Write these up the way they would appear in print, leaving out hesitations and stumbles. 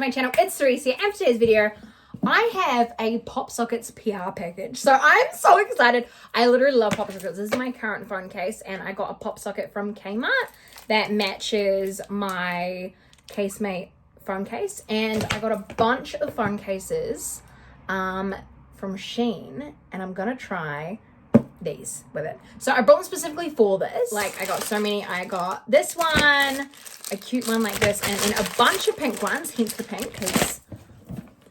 my channel. It's Cerise here, and for today's video, I have a Popsockets PR package. So I'm so excited. I literally love Popsockets. This is my current phone case, and I got a Popsocket from Kmart that matches my Casemate phone case. And I got a bunch of phone cases from Shein, and I'm gonna try these with it. So I brought them specifically for this. Like, I got so many. I got this one, a cute one like this, and then a bunch of pink ones, hence the pink, because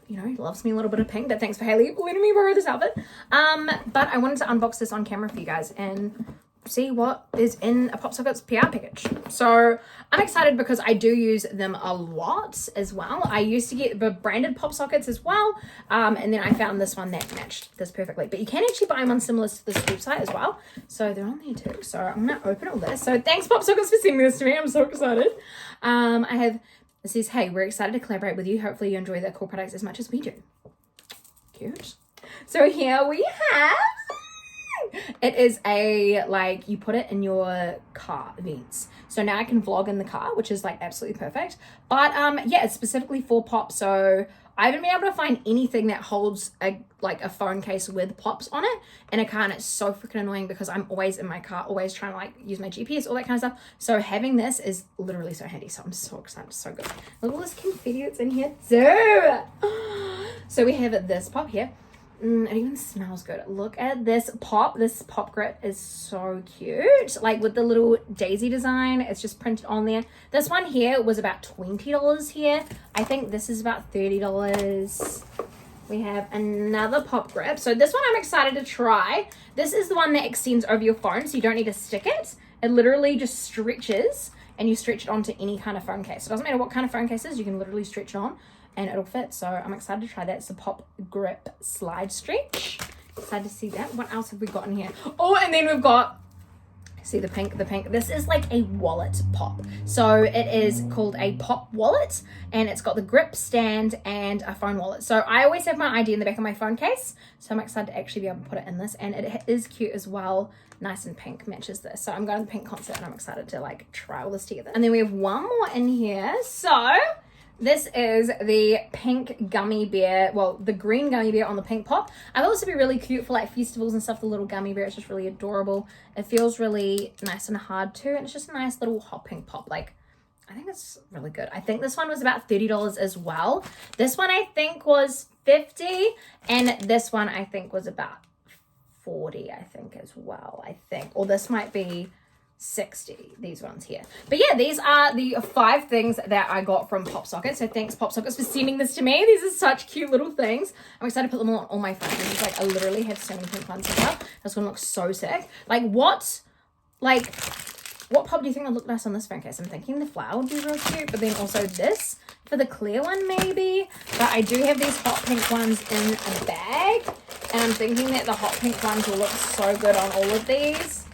you know, he loves me a little bit of pink. But thanks for Haley letting me borrow this outfit. But I wanted to unbox this on camera for you guys and see what is in a Popsockets PR package. So I'm excited because I do use them a lot as well. I used to get the branded Popsockets as well, and then I found this one that matched this perfectly. But you can actually buy one similar to this website as well, so they're on there too. So I'm gonna open all this. So thanks Popsockets for sending this to me. I'm so excited. I have, it says, hey, we're excited to collaborate with you. Hopefully you enjoy the cool products as much as we do. Cute. So here we have, it is a, like, you put it in your car vents. So now I can vlog in the car, which is like absolutely perfect. But yeah, it's specifically for Pop. So I haven't been able to find anything that holds a phone case with Pops on it in a car, and it's so freaking annoying because I'm always in my car, always trying to like use my GPS, all that kind of stuff. So having this is literally so handy. So I'm so excited, so good. Look at all this confetti that's in here too. So we have this Pop here. It even smells good. Look at this Pop. This Pop grip is so cute. Like with the little daisy design, it's just printed on there. This one here was about $20 here. I think this is about $30. We have another Pop grip. So this one I'm excited to try. This is the one that extends over your phone, so you don't need to stick it. It literally just stretches, and you stretch it onto any kind of phone case. It doesn't matter what kind of phone case it is, you can literally stretch it on and it'll fit. So I'm excited to try that. It's a Pop grip slide stretch. Excited to see that. What else have we got in here? Oh, and then we've got, see the pink. This is like a wallet Pop. So it is called a Pop wallet, and it's got the grip stand and a phone wallet. So I always have my ID in the back of my phone case, so I'm excited to actually be able to put it in this, and it is cute as well. Nice and pink, matches this. So I'm going to the pink concert, and I'm excited to like try all this together. And then we have one more in here. So this is the pink gummy bear, well, the green gummy bear on the pink Pop. I thought this would be really cute for like festivals and stuff. The little gummy bear is just really adorable. It feels really nice and hard too, and it's just a nice little hot pink Pop. Like, I think it's really good. I think this one was about $30 as well. This one I think was $50, and this one I think was about $40, I think, as well, I think. Or this might be $60, these ones here. But yeah, these are the 5 things that I got from Popsockets. So thanks Popsockets for sending this to me. These are such cute little things. I'm excited to put them on all my phones. Like, I literally have so many pink ones as well. This one looks so sick. What Pop do you think would look nice on this phone case? I'm thinking the flower would be real cute, but then also this for the clear one maybe. But I do have these hot pink ones in a bag, and I'm thinking that the hot pink ones will look so good on all of these.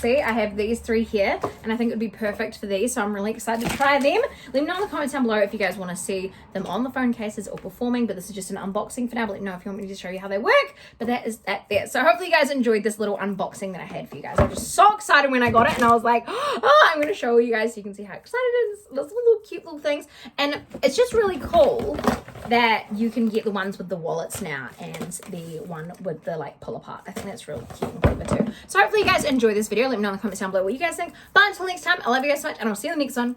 See, I have these 3 here, and I think it would be perfect for these, so I'm really excited to try them. Let me know in the comments down below if you guys want to see them on the phone cases or performing, but this is just an unboxing for now. But let me know if you want me to show you how they work. But that is that there. So hopefully you guys enjoyed this little unboxing that I had for you guys. I was just so excited when I got it, and I was like, oh, I'm going to show you guys so you can see how excited it is. Those little cute little things. And it's just really cool that you can get the ones with the wallets now and the one with the like pull apart. I think that's really cute and clever too. So hopefully you guys enjoy this video. Let me know in the comments down below what you guys think. But until next time, I love you guys so much, and I'll see you in the next one.